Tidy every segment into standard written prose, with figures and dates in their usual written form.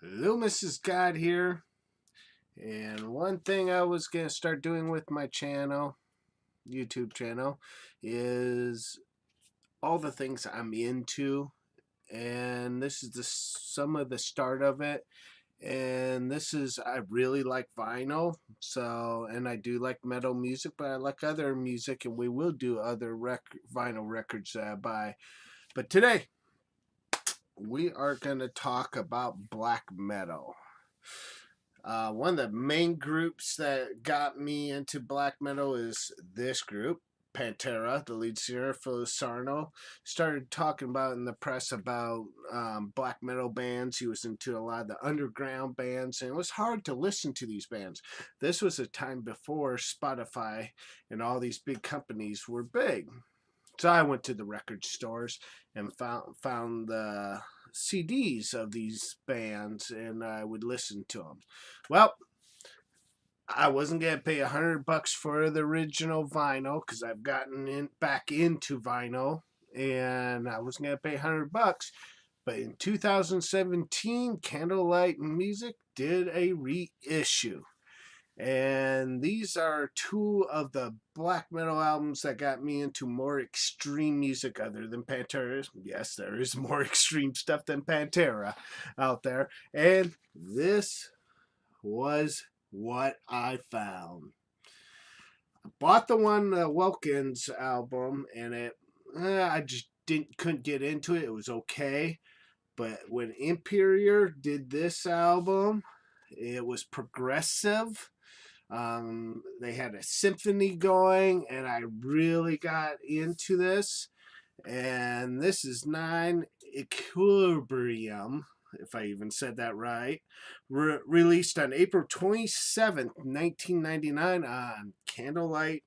Hello, Mrs. God here. And one thing I was going to start doing with my channel, YouTube channel, is all the things I'm into. And this is some of the start of it. And I really like vinyl. And I do like metal music, but I like other music, and we will do other vinyl records that I buy. But today, we are going to talk about black metal. One of the main groups that got me into black metal is this group, Pantera. The lead singer, Phil Sarno, started talking about in the press about black metal bands. He was into a lot of the underground bands, and it was hard to listen to these bands. This was a time before Spotify and all these big companies were big. So I went to the record stores and found the CDs of these bands, and I would listen to them. Well, I wasn't gonna pay $100 for the original vinyl because I've gotten back into vinyl, and I wasn't gonna pay $100. But in 2017, Candlelight Music did a reissue. And these are two of the black metal albums that got me into more extreme music other than Pantera. Yes, there is more extreme stuff than Pantera out there. And this was what I found. I bought the Wilkins album, and I just couldn't get into it. It was okay. But when Imperior did this album, it was progressive. They had a symphony going, and I really got into this. And this is 9 Equilibrium, if I even said that right, released on April 27th, 1999 on Candlelight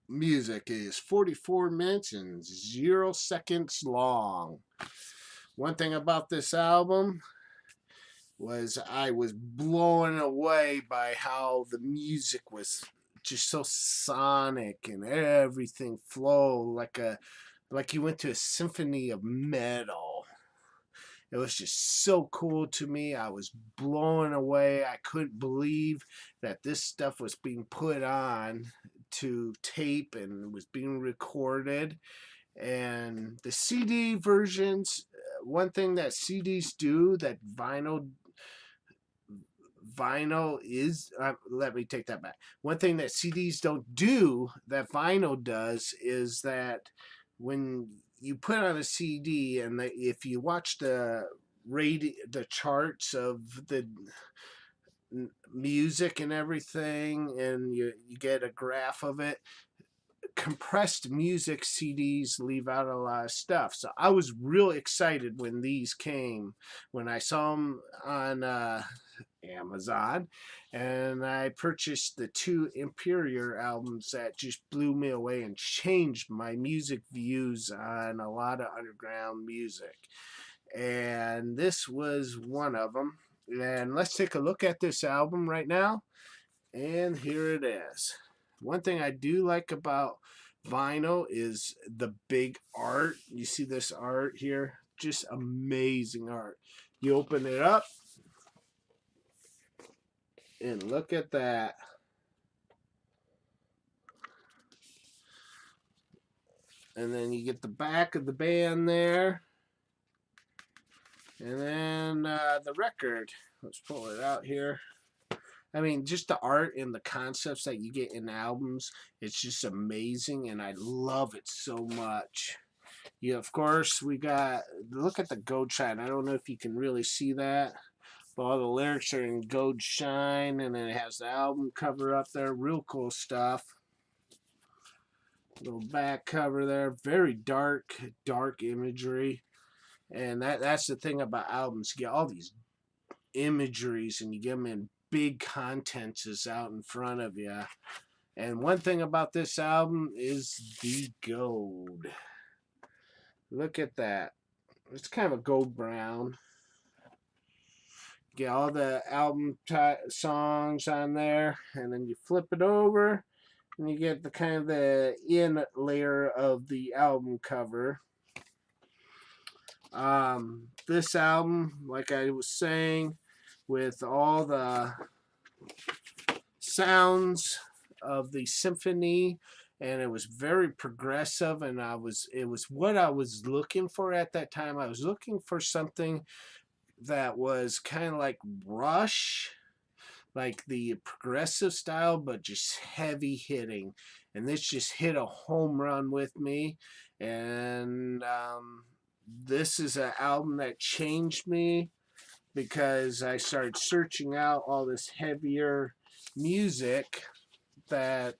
Music. It is 44 minutes and 0 seconds long. One thing about this album was I was blown away by how the music was just so sonic and everything flowed like you went to a symphony of metal. It was just so cool to me. I was blown away. I couldn't believe that this stuff was being put on to tape and was being recorded. And the CD versions, one thing that CDs do that vinyl is let me take that back. One thing that CDs don't do that vinyl does is that when you put on a CD and if you watch the charts of the music and everything, and you get a graph of it, compressed music CDs leave out a lot of stuff. So I was real excited when these came, when I saw them on Amazon, and I purchased the 2 Imperior albums that just blew me away and changed my music views on a lot of underground music. And this was one of them. And let's take a look at this album right now. And here it is. One thing I do like about vinyl is the big art. You see this art here? Just amazing art. You open it up, and look at that. And then you get the back of the band there. And then the record. Let's pull it out here. I mean, just the art and the concepts that you get in albums, it's just amazing, and I love it so much. Yeah, of course, we got, look at the gold shine. I don't know if you can really see that, but all the lyrics are in gold shine, and then it has the album cover up there. Real cool stuff. Little back cover there. Very dark imagery. And that's the thing about albums. You get all these imageries, and you get them in big contents is out in front of you. And one thing about this album is the gold. Look at that. It's kind of a gold brown. Get all the album songs on there, and then you flip it over, and you get the kind of the in layer of the album cover. This album, like I was saying, with all the sounds of the symphony, and it was very progressive, and it was what I was looking for at that time. I was looking for something that was kind of like Rush, like the progressive style, but just heavy hitting. And this just hit a home run with me. And this is an album that changed me because I started searching out all this heavier music that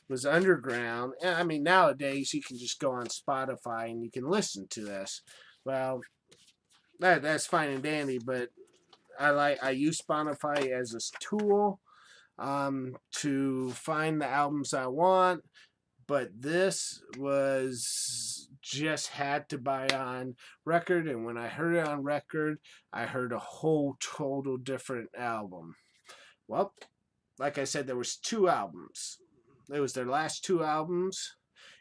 was underground. And I mean, nowadays you can just go on Spotify and you can listen to this. Well, that's fine and dandy, but I use Spotify as a tool to find the albums I want. But this was just had to buy on record, and when I heard it on record, I heard a whole total different album. Well, like I said, there was two albums. It was their last two albums,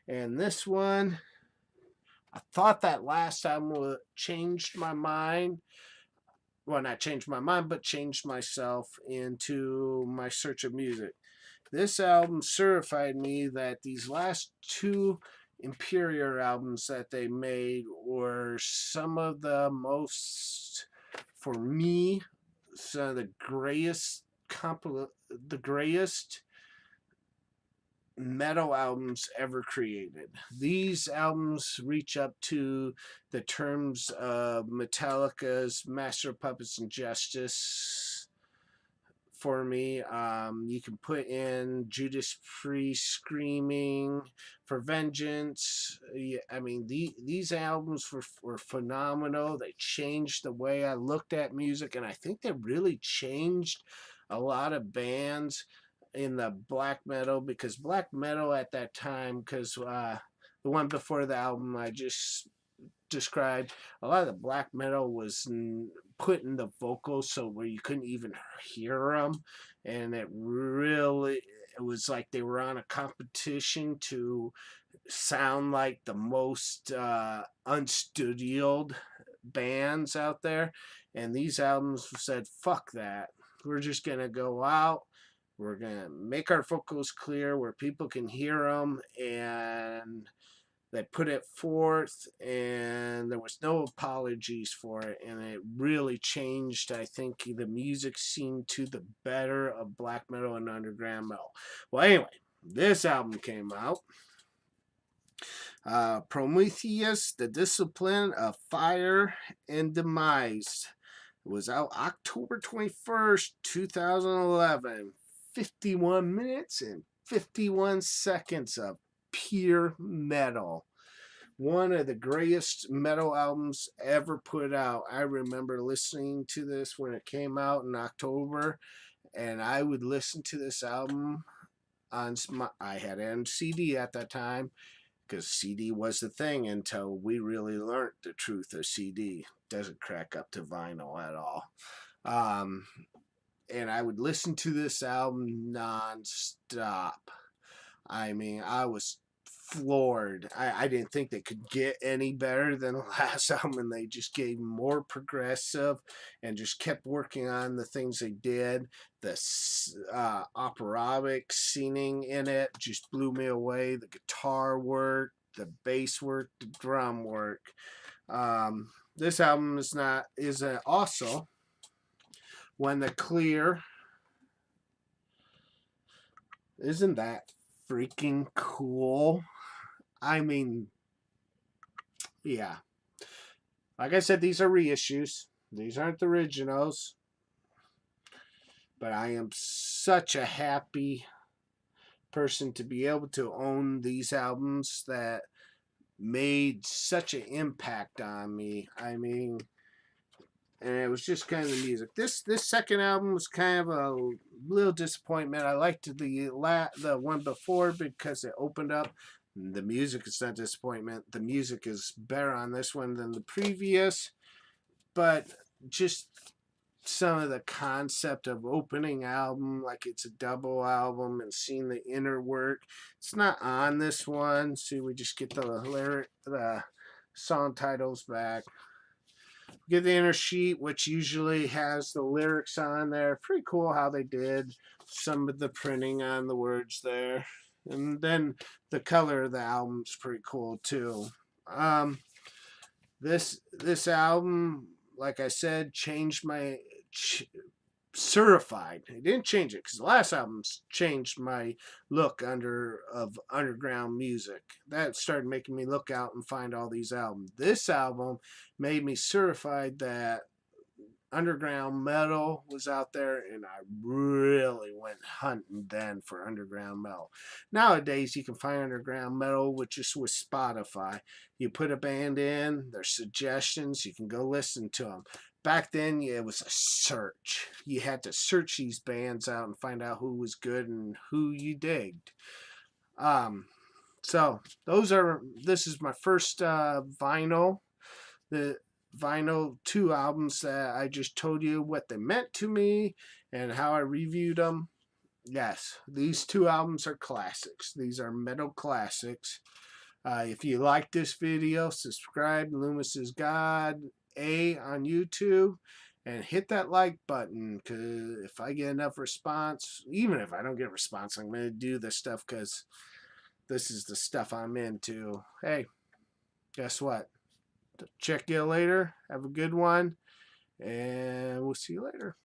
and this one, I thought that last album changed my mind. Well, not changed my mind, but changed myself into my search of music. This album certified me that these last two Imperial albums that they made were some of the most, for me, some of the greatest metal albums ever created. These albums reach up to the terms of Metallica's Master of Puppets and Justice. For me, you can put in Judas Priest Screaming for Vengeance. Yeah, I mean, these albums were phenomenal. They changed the way I looked at music, and I think they really changed a lot of bands in the black metal, because black metal at that time, because the one before the album I just described, a lot of the black metal was putting the vocals so where you couldn't even hear them, and it was like they were on a competition to sound like the most unstudioed bands out there. And these albums said, fuck that, we're just gonna go out, we're gonna make our vocals clear where people can hear them, and they put it forth, and there was no apologies for it, and it really changed, I think, the music scene to the better of black metal and underground metal. Well, anyway, this album came out. Prometheus, The Discipline of Fire and Demise. It was out October 21st, 2011. 51 minutes and 51 seconds of pure metal. One of the greatest metal albums ever put out. I remember listening to this when it came out in October, and I would listen to this album I had it on CD at that time, because CD was the thing until we really learned the truth of CD. Doesn't crack up to vinyl at all. And I would listen to this album non-stop. I mean, I was floored. I didn't think they could get any better than the last album, and they just gave more progressive and just kept working on the things they did. The operatic singing in it just blew me away. The guitar work, the bass work, the drum work. This album is also When the Clear. Isn't that freaking cool? I mean, yeah. Like I said, these are reissues. These aren't the originals. But I am such a happy person to be able to own these albums that made such an impact on me. I mean, and it was just kind of the music. This second album was kind of a little disappointment. I liked the one before because it opened up. The music is not disappointment. The music is better on this one than the previous, but just some of the concept of opening album, like it's a double album, and seeing the inner work. It's not on this one, so we just get the song titles back. Get the inner sheet, which usually has the lyrics on there. Pretty cool how they did some of the printing on the words there. And then the color of the album's pretty cool too. This album, like I said, changed my certified. It didn't change it because the last album's changed my look of underground music. That started making me look out and find all these albums. This album made me certified that underground metal was out there, and I really went hunting then for underground metal. Nowadays you can find underground metal with Spotify. You put a band in, there's suggestions, you can go listen to them. Back then it was a search. You had to search these bands out and find out who was good and who you digged. So this is my first vinyl. The vinyl 2 albums that I just told you what they meant to me and how I reviewed them. Yes, these 2 albums are classics. These are metal classics. If you like this video, subscribe. Loomis is God A on YouTube. And hit that like button, because if I get enough response, even if I don't get response, I'm going to do this stuff because this is the stuff I'm into. Hey, guess what? Check you later. Have a good one. And we'll see you later.